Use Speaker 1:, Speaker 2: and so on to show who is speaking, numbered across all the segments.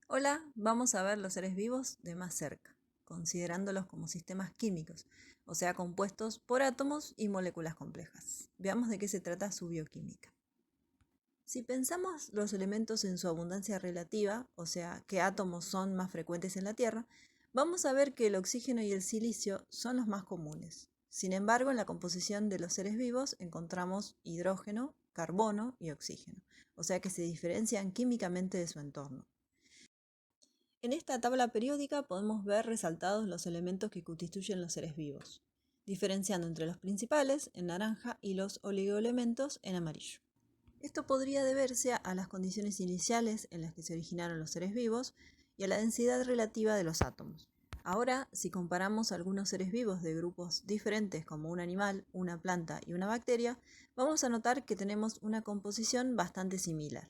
Speaker 1: Hola, vamos a ver los seres vivos de más cerca, considerándolos como sistemas químicos, o sea, compuestos por átomos y moléculas complejas. Veamos de qué se trata su bioquímica. Si pensamos los elementos en su abundancia relativa, o sea, qué átomos son más frecuentes en la Tierra, vamos a ver que el oxígeno y el silicio son los más comunes. Sin embargo, en la composición de los seres vivos encontramos hidrógeno, carbono y oxígeno, o sea que se diferencian químicamente de su entorno. En esta tabla periódica podemos ver resaltados los elementos que constituyen los seres vivos, diferenciando entre los principales en naranja y los oligoelementos en amarillo. Esto podría deberse a las condiciones iniciales en las que se originaron los seres vivos y a la densidad relativa de los átomos. Ahora, si comparamos algunos seres vivos de grupos diferentes como un animal, una planta y una bacteria, vamos a notar que tenemos una composición bastante similar.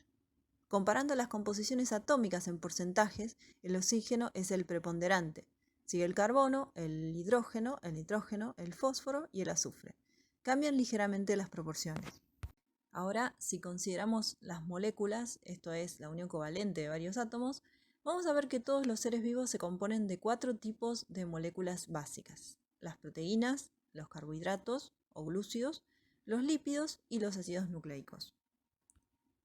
Speaker 1: Comparando las composiciones atómicas en porcentajes, el oxígeno es el preponderante. Sigue el carbono, el hidrógeno, el nitrógeno, el fósforo y el azufre. Cambian ligeramente las proporciones. Ahora, si consideramos las moléculas, esto es, la unión covalente de varios átomos, vamos a ver que todos los seres vivos se componen de 4 tipos de moléculas básicas: las proteínas, los carbohidratos o glúcidos, los lípidos y los ácidos nucleicos.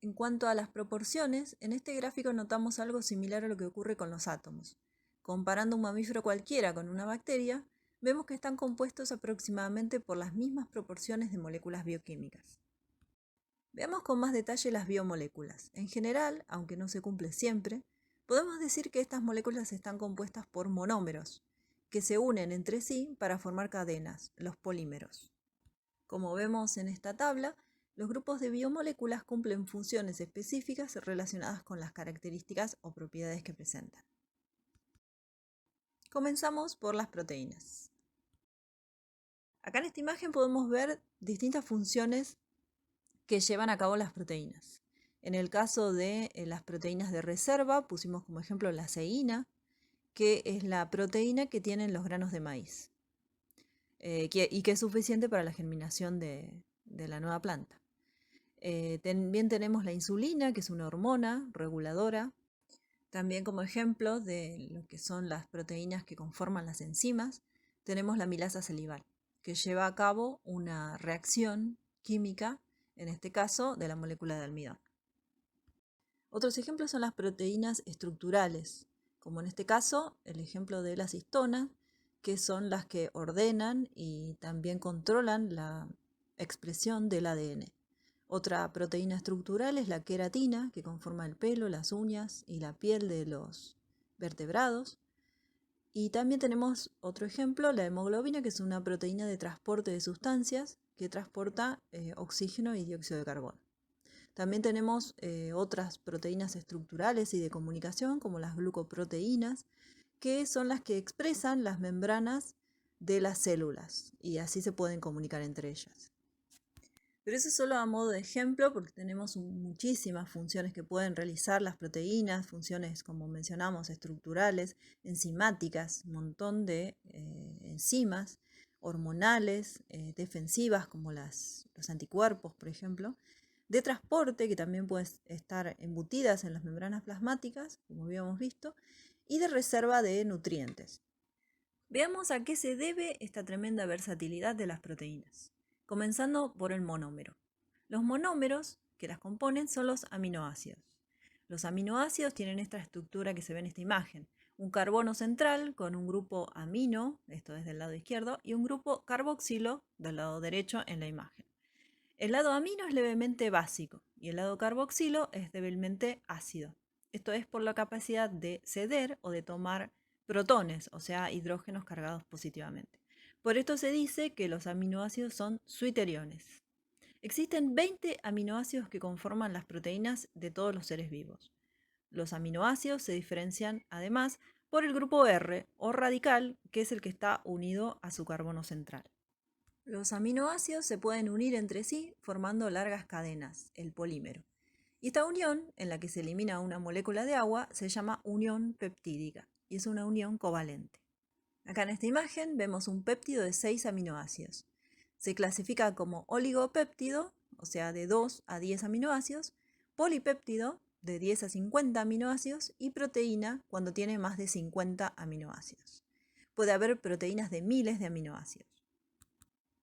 Speaker 1: En cuanto a las proporciones, en este gráfico notamos algo similar a lo que ocurre con los átomos. Comparando un mamífero cualquiera con una bacteria, vemos que están compuestos aproximadamente por las mismas proporciones de moléculas bioquímicas. Veamos con más detalle las biomoléculas. En general, aunque no se cumple siempre, podemos decir que estas moléculas están compuestas por monómeros, que se unen entre sí para formar cadenas, los polímeros. Como vemos en esta tabla, los grupos de biomoléculas cumplen funciones específicas relacionadas con las características o propiedades que presentan. Comenzamos por las proteínas. Acá en esta imagen podemos ver distintas funciones que llevan a cabo las proteínas. En el caso de las proteínas de reserva, pusimos como ejemplo la ceína, que es la proteína que tienen los granos de maíz y que es suficiente para la germinación de la nueva planta. También tenemos la insulina, que es una hormona reguladora. También como ejemplo de lo que son las proteínas que conforman las enzimas, tenemos la amilasa salival, que lleva a cabo una reacción química, en este caso de la molécula de almidón. Otros ejemplos son las proteínas estructurales, como en este caso el ejemplo de las histonas, que son las que ordenan y también controlan la expresión del ADN. Otra proteína estructural es la queratina, que conforma el pelo, las uñas y la piel de los vertebrados. Y también tenemos otro ejemplo, la hemoglobina, que es una proteína de transporte de sustancias que transporta oxígeno y dióxido de carbono. También tenemos otras proteínas estructurales y de comunicación, como las glucoproteínas, que son las que expresan las membranas de las células y así se pueden comunicar entre ellas. Pero eso es solo a modo de ejemplo, porque tenemos muchísimas funciones que pueden realizar las proteínas, funciones, como mencionamos, estructurales, enzimáticas, un montón de enzimas, hormonales, defensivas, como los anticuerpos, por ejemplo, de transporte, que también pueden estar embutidas en las membranas plasmáticas, como habíamos visto, y de reserva de nutrientes. Veamos a qué se debe esta tremenda versatilidad de las proteínas, comenzando por el monómero. Los monómeros que las componen son los aminoácidos. Los aminoácidos tienen esta estructura que se ve en esta imagen: un carbono central con un grupo amino, esto es del lado izquierdo, y un grupo carboxilo del lado derecho en la imagen. El lado amino es levemente básico y el lado carboxilo es débilmente ácido. Esto es por la capacidad de ceder o de tomar protones, o sea, hidrógenos cargados positivamente. Por esto se dice que los aminoácidos son suiteriones. Existen 20 aminoácidos que conforman las proteínas de todos los seres vivos. Los aminoácidos se diferencian además por el grupo R o radical, que es el que está unido a su carbono central. Los aminoácidos se pueden unir entre sí formando largas cadenas, el polímero. Y esta unión, en la que se elimina una molécula de agua, se llama unión peptídica y es una unión covalente. Acá en esta imagen vemos un péptido de 6 aminoácidos. Se clasifica como oligopéptido, o sea, de 2 a 10 aminoácidos, polipéptido, de 10 a 50 aminoácidos y proteína cuando tiene más de 50 aminoácidos. Puede haber proteínas de miles de aminoácidos.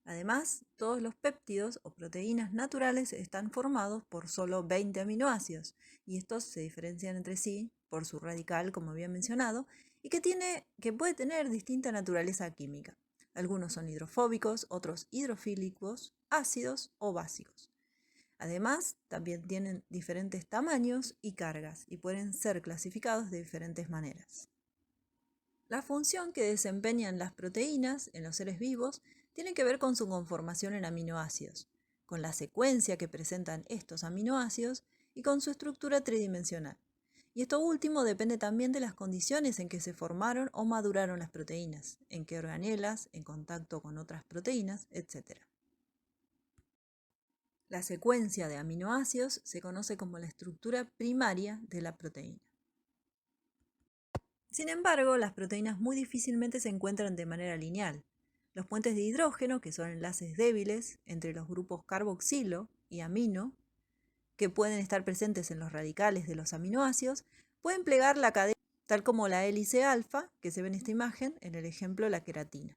Speaker 1: Además, todos los péptidos o proteínas naturales están formados por solo 20 aminoácidos y estos se diferencian entre sí por su radical, como había mencionado, y que puede tener distinta naturaleza química. Algunos son hidrofóbicos, otros hidrofílicos, ácidos o básicos. Además, también tienen diferentes tamaños y cargas y pueden ser clasificados de diferentes maneras. La función que desempeñan las proteínas en los seres vivos tiene que ver con su conformación en aminoácidos, con la secuencia que presentan estos aminoácidos y con su estructura tridimensional. Y esto último depende también de las condiciones en que se formaron o maduraron las proteínas, en qué organelas, en contacto con otras proteínas, etc. La secuencia de aminoácidos se conoce como la estructura primaria de la proteína. Sin embargo, las proteínas muy difícilmente se encuentran de manera lineal. Los puentes de hidrógeno, que son enlaces débiles entre los grupos carboxilo y amino, que pueden estar presentes en los radicales de los aminoácidos, pueden plegar la cadena, tal como la hélice alfa, que se ve en esta imagen, en el ejemplo la queratina.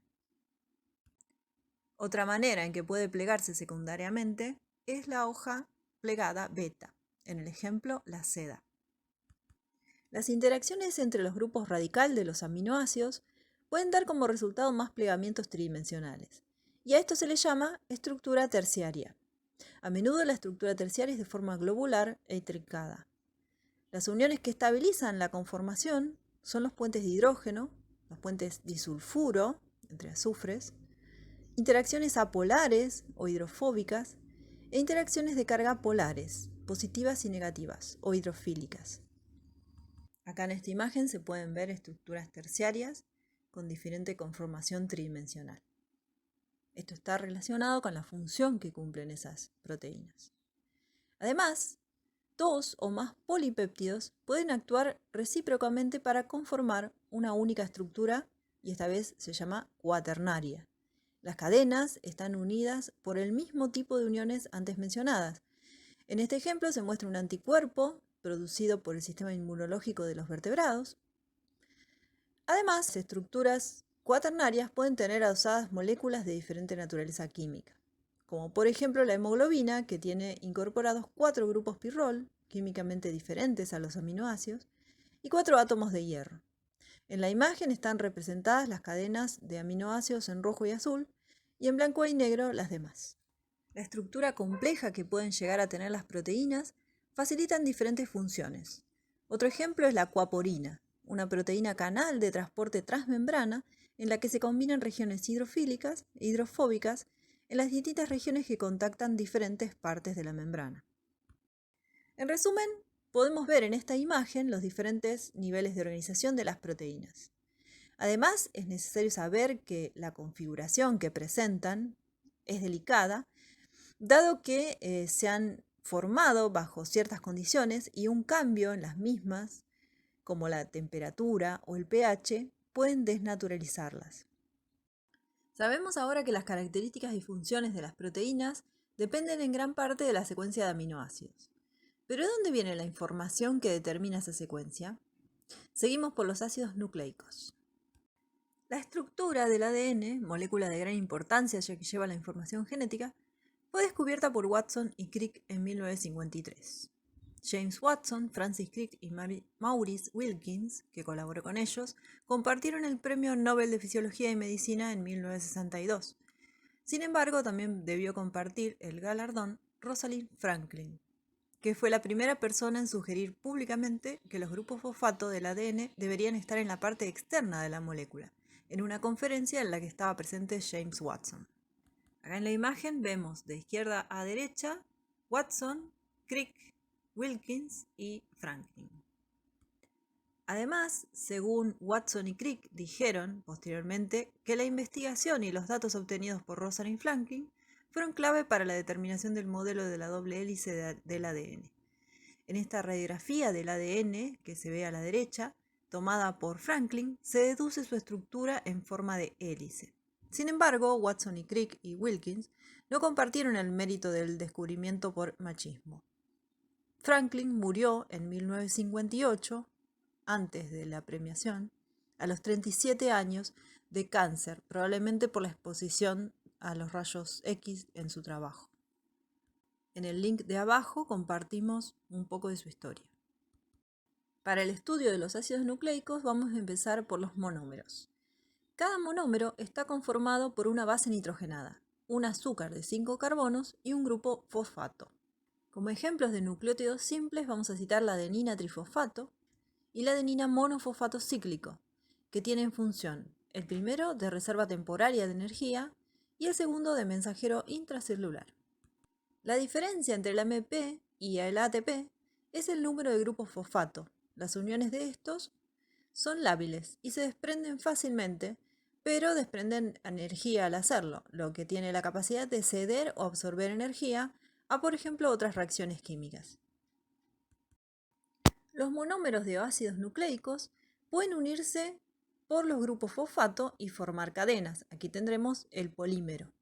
Speaker 1: Otra manera en que puede plegarse secundariamente es la hoja plegada beta, en el ejemplo la seda. Las interacciones entre los grupos radical de los aminoácidos pueden dar como resultado más plegamientos tridimensionales, y a esto se le llama estructura terciaria. A menudo la estructura terciaria es de forma globular e intrincada. Las uniones que estabilizan la conformación son los puentes de hidrógeno, los puentes disulfuro, entre azufres, interacciones apolares o hidrofóbicas, e interacciones de carga polares, positivas y negativas, o hidrofílicas. Acá en esta imagen se pueden ver estructuras terciarias con diferente conformación tridimensional. Esto está relacionado con la función que cumplen esas proteínas. Además, dos o más polipéptidos pueden actuar recíprocamente para conformar una única estructura y esta vez se llama cuaternaria. Las cadenas están unidas por el mismo tipo de uniones antes mencionadas. En este ejemplo se muestra un anticuerpo producido por el sistema inmunológico de los vertebrados. Además, estructuras cuaternarias pueden tener adosadas moléculas de diferente naturaleza química, como por ejemplo la hemoglobina, que tiene incorporados 4 grupos pirrol, químicamente diferentes a los aminoácidos, y 4 átomos de hierro. En la imagen están representadas las cadenas de aminoácidos en rojo y azul, y en blanco y negro las demás. La estructura compleja que pueden llegar a tener las proteínas facilitan diferentes funciones. Otro ejemplo es la aquaporina, una proteína canal de transporte transmembrana en la que se combinan regiones hidrofílicas e hidrofóbicas en las distintas regiones que contactan diferentes partes de la membrana. En resumen, podemos ver en esta imagen los diferentes niveles de organización de las proteínas. Además, es necesario saber que la configuración que presentan es delicada, dado que se han formado bajo ciertas condiciones y un cambio en las mismas, como la temperatura o el pH, pueden desnaturalizarlas. Sabemos ahora que las características y funciones de las proteínas dependen en gran parte de la secuencia de aminoácidos. ¿Pero de dónde viene la información que determina esa secuencia? Seguimos por los ácidos nucleicos. La estructura del ADN, molécula de gran importancia ya que lleva la información genética, fue descubierta por Watson y Crick en 1953. James Watson, Francis Crick y Maurice Wilkins, que colaboró con ellos, compartieron el Premio Nobel de Fisiología y Medicina en 1962. Sin embargo, también debió compartir el galardón Rosalind Franklin, que fue la primera persona en sugerir públicamente que los grupos fosfato del ADN deberían estar en la parte externa de la molécula, en una conferencia en la que estaba presente James Watson. Acá en la imagen vemos de izquierda a derecha Watson, Crick, Wilkins y Franklin. Además, según Watson y Crick dijeron posteriormente que la investigación y los datos obtenidos por Rosalind Franklin fueron clave para la determinación del modelo de la doble hélice del ADN. En esta radiografía del ADN que se ve a la derecha, tomada por Franklin, se deduce su estructura en forma de hélice. Sin embargo, Watson y Crick y Wilkins no compartieron el mérito del descubrimiento por machismo. Franklin murió en 1958, antes de la premiación, a los 37 años de cáncer, probablemente por la exposición a los rayos X en su trabajo. En el link de abajo compartimos un poco de su historia. Para el estudio de los ácidos nucleicos vamos a empezar por los monómeros. Cada monómero está conformado por una base nitrogenada, un azúcar de 5 carbonos y un grupo fosfato. Como ejemplos de nucleótidos simples vamos a citar la adenina trifosfato y la adenina monofosfato cíclico, que tienen función, el primero de reserva temporaria de energía y el segundo de mensajero intracelular. La diferencia entre el AMP y el ATP es el número de grupos fosfato. Las uniones de estos son lábiles y se desprenden fácilmente, pero desprenden energía al hacerlo, lo que tiene la capacidad de ceder o absorber energía a, por ejemplo, otras reacciones químicas. Los monómeros de ácidos nucleicos pueden unirse por los grupos fosfato y formar cadenas. Aquí tendremos el polímero.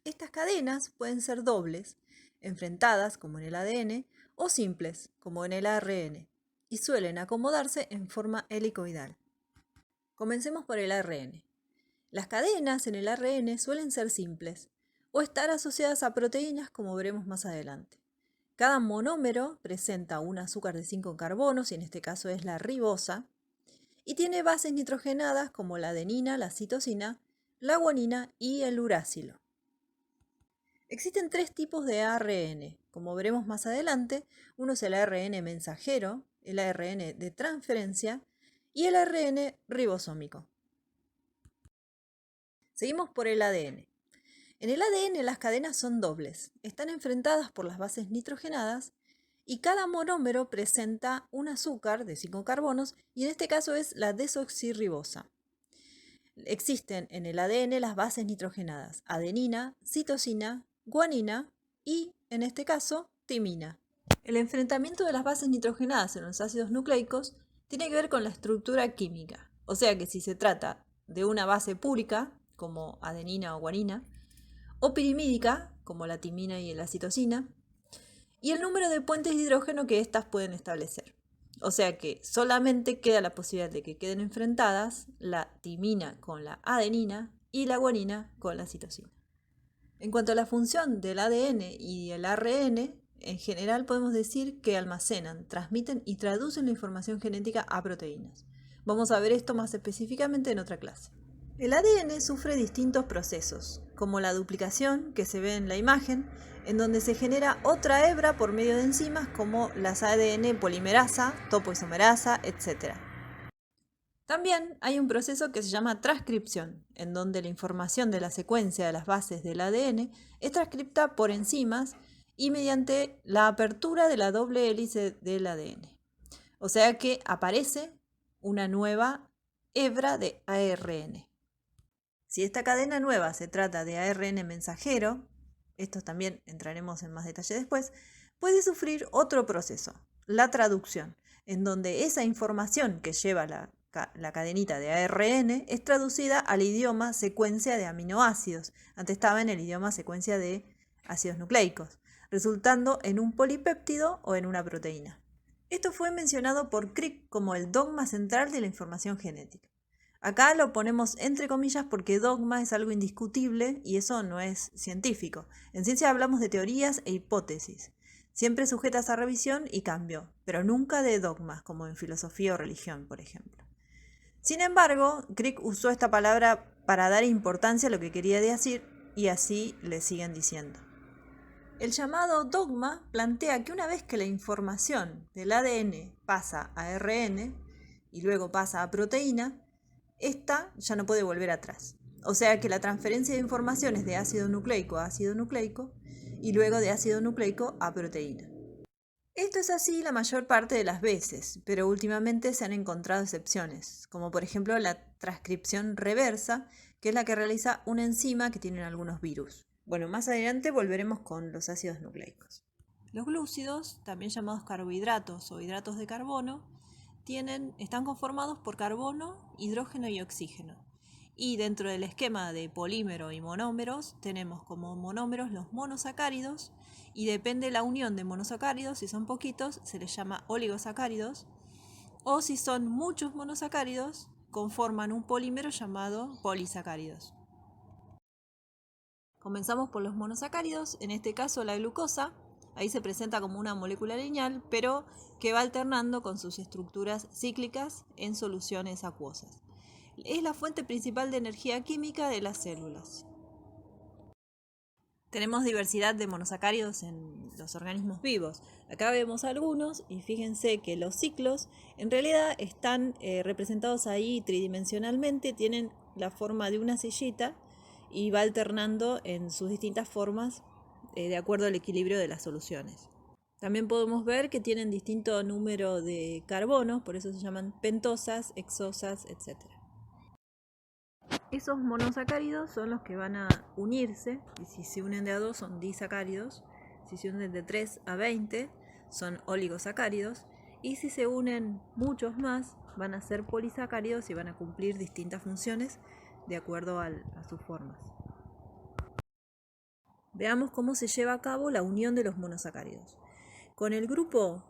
Speaker 1: Estas cadenas pueden ser dobles, enfrentadas como en el ADN, o simples como en el ARN, y suelen acomodarse en forma helicoidal. Comencemos por el ARN. Las cadenas en el ARN suelen ser simples o estar asociadas a proteínas, como veremos más adelante. Cada monómero presenta un azúcar de 5 carbonos, y en este caso es la ribosa, y tiene bases nitrogenadas como la adenina, la citosina, la guanina y el uracilo. Existen 3 tipos de ARN, como veremos más adelante. Uno es el ARN mensajero, el ARN de transferencia y el ARN ribosómico. Seguimos por el ADN. En el ADN las cadenas son dobles, están enfrentadas por las bases nitrogenadas y cada monómero presenta un azúcar de 5 carbonos y en este caso es la desoxirribosa. Existen en el ADN las bases nitrogenadas, adenina, citosina, guanina y, en este caso, timina. El enfrentamiento de las bases nitrogenadas en los ácidos nucleicos tiene que ver con la estructura química, o sea que si se trata de una base púrica, como adenina o guanina, o pirimídica, como la timina y la citosina, y el número de puentes de hidrógeno que éstas pueden establecer. O sea que solamente queda la posibilidad de que queden enfrentadas la timina con la adenina y la guanina con la citosina. En cuanto a la función del ADN y el ARN, en general podemos decir que almacenan, transmiten y traducen la información genética a proteínas. Vamos a ver esto más específicamente en otra clase. El ADN sufre distintos procesos, como la duplicación, que se ve en la imagen, en donde se genera otra hebra por medio de enzimas como las ADN polimerasa, topoisomerasa, etc. También hay un proceso que se llama transcripción, en donde la información de la secuencia de las bases del ADN es transcripta por enzimas y mediante la apertura de la doble hélice del ADN. O sea que aparece una nueva hebra de ARN. Si esta cadena nueva se trata de ARN mensajero, esto también entraremos en más detalle después, puede sufrir otro proceso, la traducción, en donde esa información que lleva la cadenita de ARN es traducida al idioma secuencia de aminoácidos. Antes estaba en el idioma secuencia de ácidos nucleicos, resultando en un polipéptido o en una proteína. Esto fue mencionado por Crick como el dogma central de la información genética. Acá lo ponemos entre comillas porque dogma es algo indiscutible y eso no es científico. En ciencia hablamos de teorías e hipótesis, siempre sujetas a revisión y cambio, pero nunca de dogmas, como en filosofía o religión, por ejemplo. Sin embargo, Crick usó esta palabra para dar importancia a lo que quería decir y así le siguen diciendo. El llamado dogma plantea que una vez que la información del ADN pasa a ARN y luego pasa a proteína, esta ya no puede volver atrás. O sea que la transferencia de información es de ácido nucleico a ácido nucleico y luego de ácido nucleico a proteína. Esto es así la mayor parte de las veces, pero últimamente se han encontrado excepciones, como por ejemplo la transcripción reversa, que es la que realiza una enzima que tienen algunos virus. Bueno, más adelante volveremos con los ácidos nucleicos. Los glúcidos, también llamados carbohidratos o hidratos de carbono, están conformados por carbono, hidrógeno y oxígeno. Y dentro del esquema de polímero y monómeros tenemos como monómeros los monosacáridos, y depende de la unión de monosacáridos, si son poquitos se les llama oligosacáridos, o si son muchos monosacáridos conforman un polímero llamado polisacáridos. Comenzamos por los monosacáridos, en este caso la glucosa. Ahí se presenta como una molécula lineal, pero que va alternando con sus estructuras cíclicas en soluciones acuosas. Es la fuente principal de energía química de las células. Tenemos diversidad de monosacáridos en los organismos vivos. Acá vemos algunos y fíjense que los ciclos en realidad están representados ahí tridimensionalmente, tienen la forma de una sillita y va alternando en sus distintas formas de acuerdo al equilibrio de las soluciones. También podemos ver que tienen distinto número de carbonos, por eso se llaman pentosas, hexosas, etc. Esos monosacáridos son los que van a unirse, y si se unen de a 2 son disacáridos, si se unen de 3 a 20 son oligosacáridos, y si se unen muchos más van a ser polisacáridos y van a cumplir distintas funciones de acuerdo a sus formas. Veamos cómo se lleva a cabo la unión de los monosacáridos. Con el grupo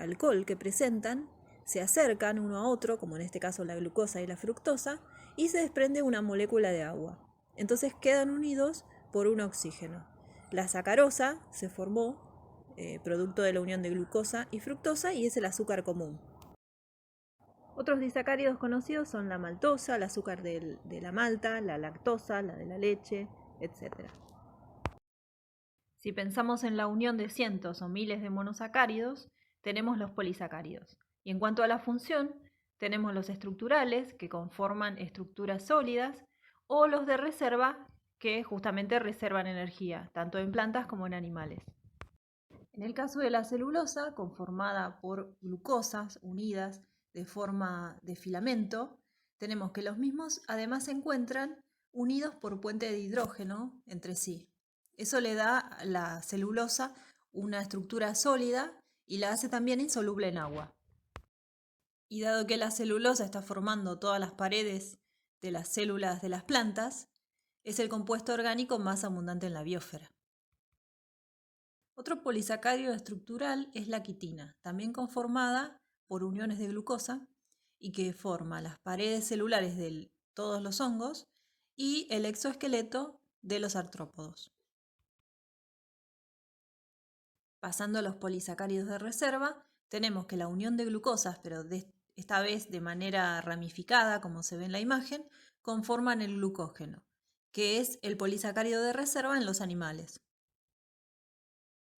Speaker 1: alcohol que presentan, se acercan uno a otro, como en este caso la glucosa y la fructosa, y se desprende una molécula de agua. Entonces quedan unidos por un oxígeno. La sacarosa se formó producto de la unión de glucosa y fructosa, y es el azúcar común. Otros disacáridos conocidos son la maltosa, el azúcar de la malta, la lactosa, la de la leche, etc. Si pensamos en la unión de cientos o miles de monosacáridos, tenemos los polisacáridos. Y en cuanto a la función, tenemos los estructurales, que conforman estructuras sólidas, o los de reserva, que justamente reservan energía, tanto en plantas como en animales. En el caso de la celulosa, conformada por glucosas unidas de forma de filamento, tenemos que los mismos además se encuentran unidos por puente de hidrógeno entre sí. Eso le da a la celulosa una estructura sólida y la hace también insoluble en agua. Y dado que la celulosa está formando todas las paredes de las células de las plantas, es el compuesto orgánico más abundante en la biosfera. Otro polisacárido estructural es la quitina, también conformada por uniones de glucosa y que forma las paredes celulares de todos los hongos y el exoesqueleto de los artrópodos. Pasando a los polisacáridos de reserva, tenemos que la unión de glucosas, pero esta vez de manera ramificada, como se ve en la imagen, conforman el glucógeno, que es el polisacárido de reserva en los animales.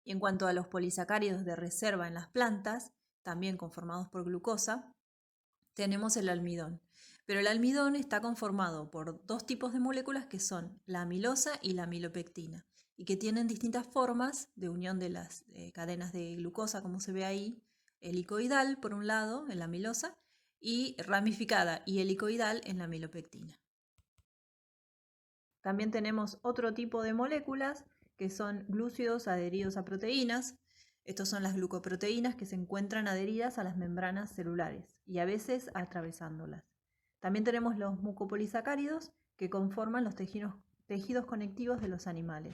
Speaker 1: Y en cuanto a los polisacáridos de reserva en las plantas, también conformados por glucosa, tenemos el almidón. Pero el almidón está conformado por dos tipos de moléculas que son la amilosa y la amilopectina, y que tienen distintas formas de unión de las cadenas de glucosa, como se ve ahí, helicoidal por un lado en la amilosa, y ramificada y helicoidal en la amilopectina. También tenemos otro tipo de moléculas que son glúcidos adheridos a proteínas. Estos son las glucoproteínas que se encuentran adheridas a las membranas celulares y a veces atravesándolas. También tenemos los mucopolisacáridos que conforman los tejidos conectivos de los animales.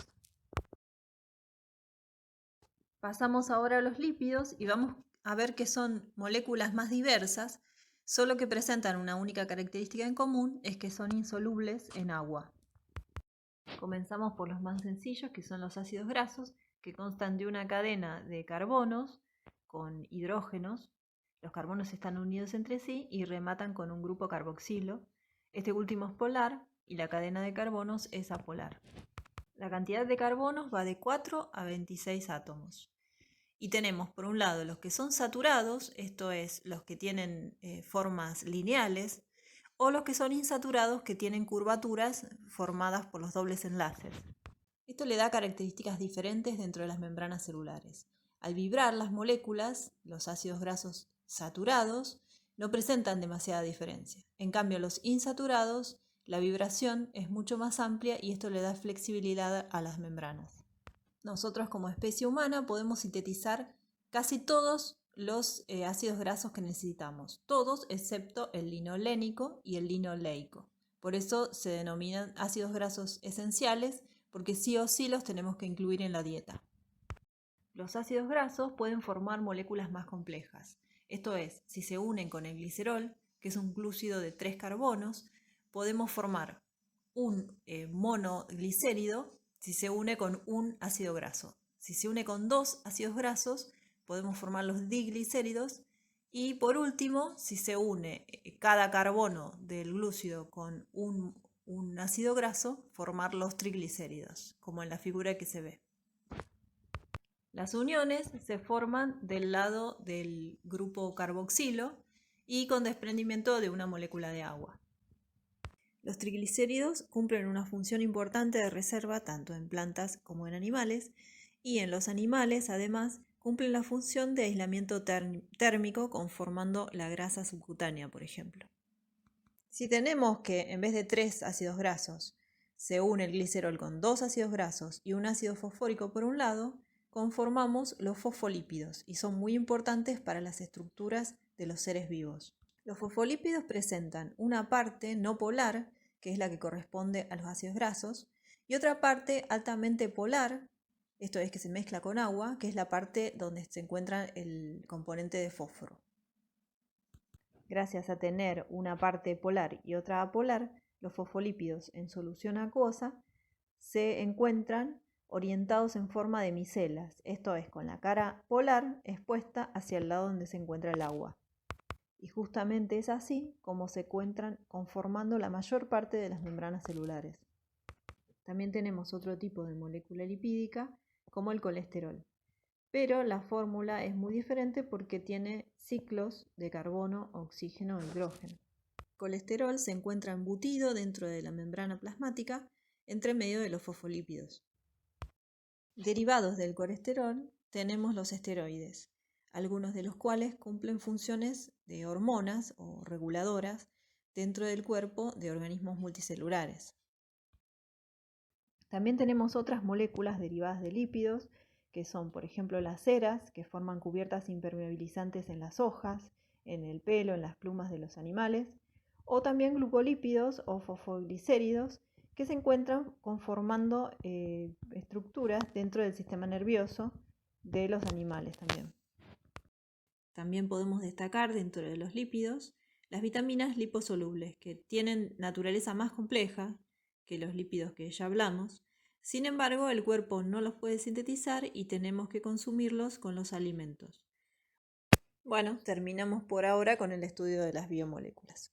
Speaker 1: Pasamos ahora a los lípidos y vamos a ver que son moléculas más diversas, solo que presentan una única característica en común, es que son insolubles en agua. Comenzamos por los más sencillos, que son los ácidos grasos, que constan de una cadena de carbonos con hidrógenos. Los carbonos están unidos entre sí y rematan con un grupo carboxilo. Este último es polar y la cadena de carbonos es apolar. La cantidad de carbonos va de 4 a 26 átomos. Y tenemos por un lado los que son saturados, esto es, los que tienen formas lineales, o los que son insaturados, que tienen curvaturas formadas por los dobles enlaces. Esto le da características diferentes dentro de las membranas celulares. Al vibrar las moléculas, los ácidos grasos saturados no presentan demasiada diferencia. En cambio, los insaturados, la vibración es mucho más amplia y esto le da flexibilidad a las membranas. Nosotros como especie humana podemos sintetizar casi todos los ácidos grasos que necesitamos, todos excepto el linolénico y el linoleico. Por eso se denominan ácidos grasos esenciales, porque sí o sí los tenemos que incluir en la dieta. Los ácidos grasos pueden formar moléculas más complejas. Esto es, si se unen con el glicerol, que es un glúcido de 3 carbonos, podemos formar un monoglicérido si se une con un ácido graso. Si se une con 2 ácidos grasos, podemos formar los diglicéridos. Y por último, si se une cada carbono del glúcido con un ácido graso, formar los triglicéridos, como en la figura que se ve. Las uniones se forman del lado del grupo carboxilo y con desprendimiento de una molécula de agua. Los triglicéridos cumplen una función importante de reserva tanto en plantas como en animales, y en los animales además cumplen la función de aislamiento térmico conformando la grasa subcutánea, por ejemplo. Si tenemos que en vez de 3 ácidos grasos se une el glicerol con 2 ácidos grasos y un ácido fosfórico por un lado, conformamos los fosfolípidos y son muy importantes para las estructuras de los seres vivos. Los fosfolípidos presentan una parte no polar, que es la que corresponde a los ácidos grasos, y otra parte altamente polar, esto es que se mezcla con agua, que es la parte donde se encuentra el componente de fósforo. Gracias a tener una parte polar y otra apolar, los fosfolípidos en solución acuosa se encuentran orientados en forma de micelas, esto es, con la cara polar expuesta hacia el lado donde se encuentra el agua. Y justamente es así como se encuentran conformando la mayor parte de las membranas celulares. También tenemos otro tipo de molécula lipídica, como el colesterol. Pero la fórmula es muy diferente porque tiene ciclos de carbono, oxígeno e hidrógeno. El colesterol se encuentra embutido dentro de la membrana plasmática entre medio de los fosfolípidos. Derivados del colesterol tenemos los esteroides, algunos de los cuales cumplen funciones de hormonas o reguladoras dentro del cuerpo de organismos multicelulares. También tenemos otras moléculas derivadas de lípidos, que son, por ejemplo, las ceras, que forman cubiertas impermeabilizantes en las hojas, en el pelo, en las plumas de los animales, o también glucolípidos o fosfoglicéridos, que se encuentran conformando estructuras dentro del sistema nervioso de los animales también. También podemos destacar dentro de los lípidos las vitaminas liposolubles, que tienen naturaleza más compleja que los lípidos que ya hablamos. Sin embargo, el cuerpo no los puede sintetizar y tenemos que consumirlos con los alimentos. Bueno, terminamos por ahora con el estudio de las biomoléculas.